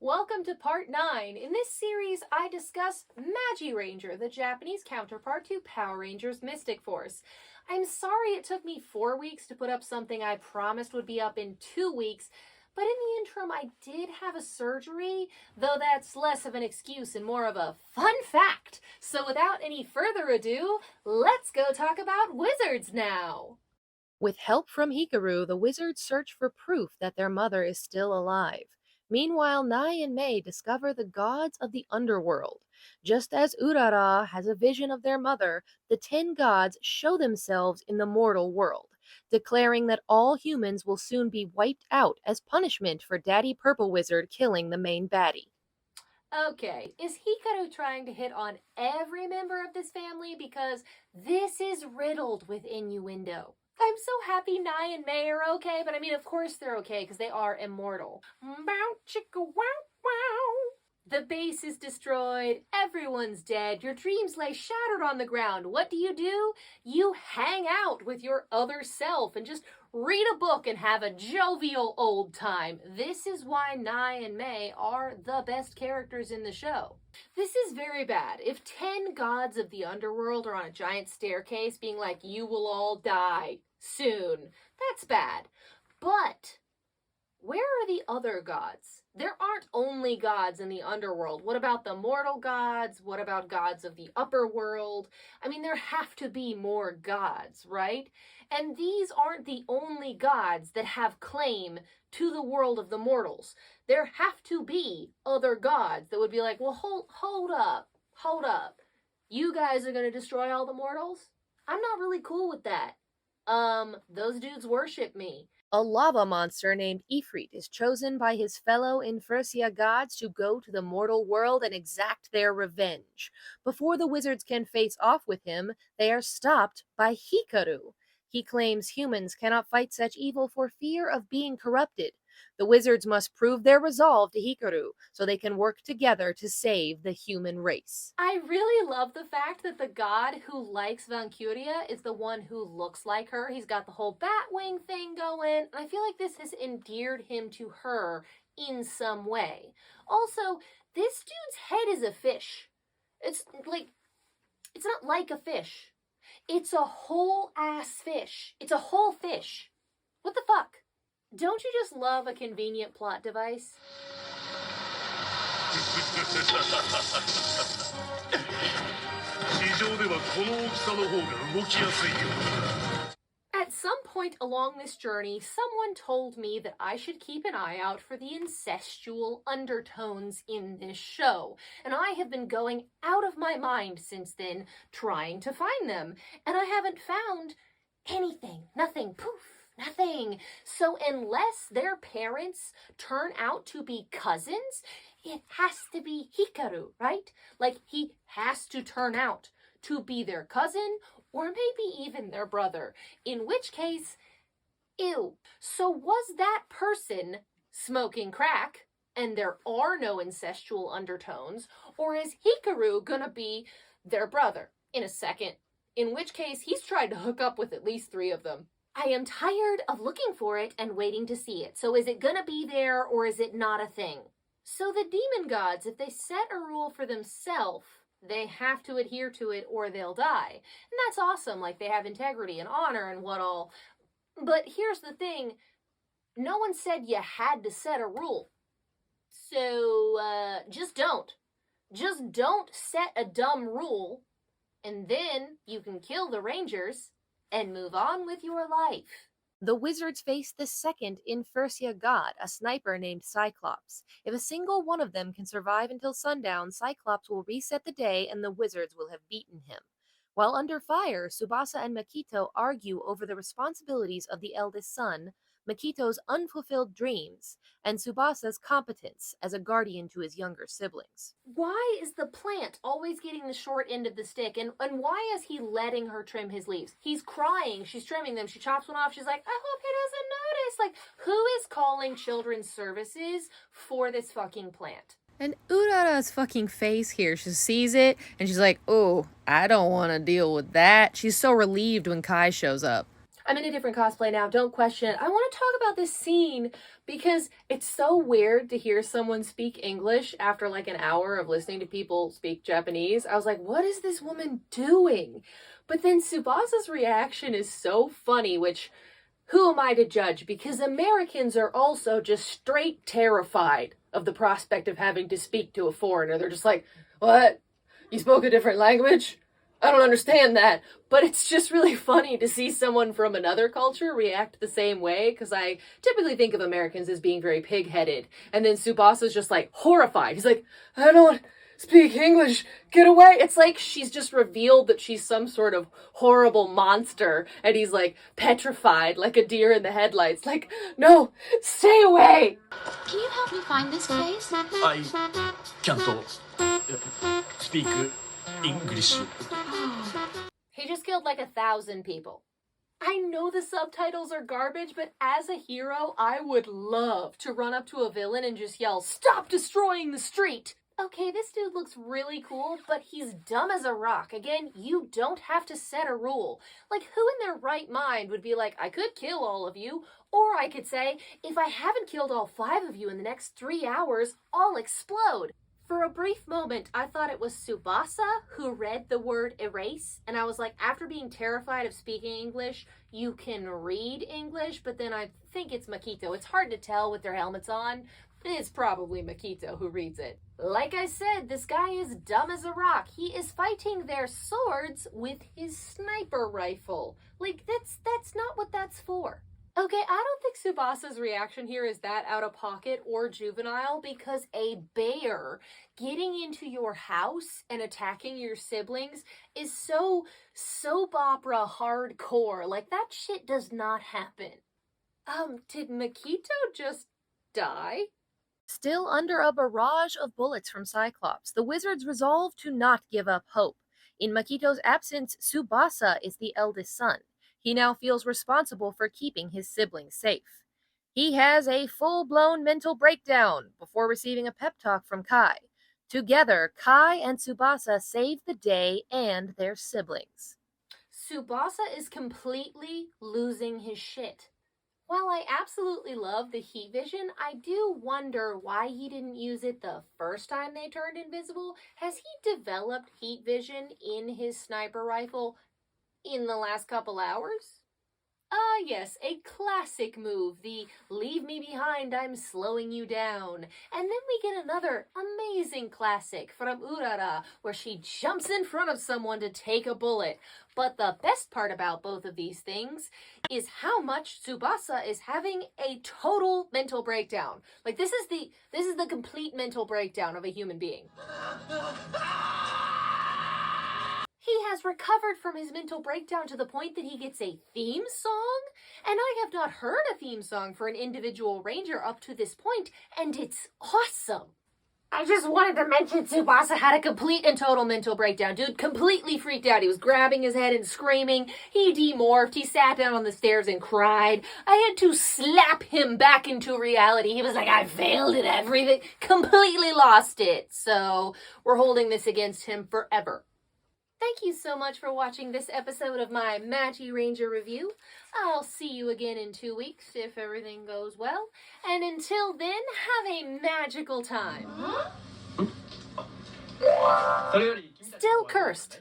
Welcome to part 9. In this series, I discuss Magiranger, the Japanese counterpart to Power Rangers Mystic Force. I'm sorry it took me 4 weeks to put up something I promised would be up in 2 weeks, but in the interim, I did have a surgery, though that's less of an excuse and more of a fun fact. So without any further ado, let's go talk about wizards now. With help from Hikaru, the wizards search for proof that their mother is still alive. Meanwhile, Nai and Mei discover the gods of the underworld. Just as Urara has a vision of their mother, the 10 gods show themselves in the mortal world, declaring that all humans will soon be wiped out as punishment for Daddy Purple Wizard killing the main baddie. Okay, is Hikaru trying to hit on every member of this family? Because this is riddled with innuendo. I'm so happy Nai and Mei are okay, but I mean, of course they're okay because they are immortal. Bow chicka wow wow. The base is destroyed, everyone's dead, your dreams lay shattered on the ground. What do? You hang out with your other self and just read a book and have a jovial old time. This is why Nai and Mei are the best characters in the show. This is very bad. If 10 gods of the underworld are on a giant staircase being like, you will all die soon, that's bad. But where are the other gods? There aren't only gods in the underworld. What about the mortal gods? What about gods of the upper world? I mean, there have to be more gods, right? And these aren't the only gods that have claim to the world of the mortals. There have to be other gods that would be like, well, hold up. You guys are going to destroy all the mortals? I'm not really cool with that. Those dudes worship me. A lava monster named Ifrit is chosen by his fellow Infershia gods to go to the mortal world and exact their revenge. Before the wizards can face off with him, they are stopped by Hikaru. He claims humans cannot fight such evil for fear of being corrupted. The wizards must prove their resolve to Hikaru so they can work together to save the human race. I really love the fact that the god who likes Valkyria is the one who looks like her. He's got the whole Batwing thing going. I feel like this has endeared him to her in some way. Also, this dude's head is a fish. It's not like a fish. It's a whole ass fish. It's a whole fish. What the fuck? Don't you just love a convenient plot device? At some point along this journey, someone told me that I should keep an eye out for the incestual undertones in this show, and I have been going out of my mind since then trying to find them, and I haven't found anything. Nothing. Poof. Nothing. So unless their parents turn out to be cousins, it has to be Hikaru, right? Like, he has to turn out to be their cousin or maybe even their brother, in which case, ew. So was that person smoking crack and there are no incestual undertones, or is Hikaru gonna be their brother in a second? In which case, he's tried to hook up with at least 3 of them. I am tired of looking for it and waiting to see it. So is it gonna be there or is it not a thing? So the demon gods, if they set a rule for themselves, they have to adhere to it or they'll die. And that's awesome, like they have integrity and honor and what all. But here's the thing, no one said you had to set a rule. So just don't. Just don't set a dumb rule, and then you can kill the Rangers and move on with your life. The wizards face the second Infershia god, a sniper named Cyclops. If a single one of them can survive until sundown, Cyclops will reset the day and the wizards will have beaten him. While under fire, Tsubasa and Makito argue over the responsibilities of the eldest son, Makito's unfulfilled dreams, and Tsubasa's competence as a guardian to his younger siblings. Why is the plant always getting the short end of the stick? And why is he letting her trim his leaves? He's crying. She's trimming them. She chops one off. She's like, I hope he doesn't notice. Like, who is calling children's services for this fucking plant? And Urara's fucking face here. She sees it and she's like, oh, I don't want to deal with that. She's so relieved when Kai shows up. I'm in a different cosplay now, don't question it. I want to talk about this scene because it's so weird to hear someone speak English after like an hour of listening to people speak Japanese. I was like, what is this woman doing? But then Tsubasa's reaction is so funny, which who am I to judge? Because Americans are also just straight terrified of the prospect of having to speak to a foreigner. They're just like, what? You spoke a different language? I don't understand that. But it's just really funny to see someone from another culture react the same way, because I typically think of Americans as being very pig-headed. And then Tsubasa's just like horrified. He's like, I don't speak English, get away. It's like she's just revealed that she's some sort of horrible monster, and he's like petrified like a deer in the headlights, like, no, stay away. Can you help me find this place? I can't speak English. He just killed like 1,000 people. I know the subtitles are garbage, but as a hero, I would love to run up to a villain and just yell, stop destroying the street. Okay, this dude looks really cool, but he's dumb as a rock. Again, you don't have to set a rule. Like, who in their right mind would be like, I could kill all of you, or I could say, if I haven't killed all 5 of you in the next 3 hours, I'll explode. For a brief moment, I thought it was Tsubasa who read the word erase, and I was like, after being terrified of speaking English, you can read English, but then I think it's Makito. It's hard to tell with their helmets on. It's probably Makito who reads it. Like I said, this guy is dumb as a rock. He is fighting their swords with his sniper rifle. Like, that's not what that's for. Okay, I don't think Tsubasa's reaction here is that out of pocket or juvenile, because a bear getting into your house and attacking your siblings is so soap opera hardcore. Like, that shit does not happen. Did Makito just die? Still under a barrage of bullets from Cyclops, the wizards resolve to not give up hope. In Makito's absence, Tsubasa is the eldest son. He now feels responsible for keeping his siblings safe. He has a full-blown mental breakdown before receiving a pep talk from Kai. Together, Kai and Tsubasa save the day and their siblings. Tsubasa is completely losing his shit. While I absolutely love the heat vision, I do wonder why he didn't use it the first time they turned invisible. Has he developed heat vision in his sniper rifle in the last couple hours? Yes, a classic move, the leave me behind, I'm slowing you down. And then we get another amazing classic from Urara, where she jumps in front of someone to take a bullet. But the best part about both of these things is how much Tsubasa is having a total mental breakdown. Like, this is the complete mental breakdown of a human being. He has recovered from his mental breakdown to the point that he gets a theme song, and I have not heard a theme song for an individual ranger up to this point, and it's awesome. I just wanted to mention Tsubasa had a complete and total mental breakdown. Dude completely freaked out. He was grabbing his head and screaming. He demorphed. He sat down on the stairs and cried. I had to slap him back into reality. He was like, I failed at everything. Completely lost it. So we're holding this against him forever. Thank you so much for watching this episode of my Magiranger review. I'll see you again in 2 weeks if everything goes well. And until then, have a magical time. Still cursed.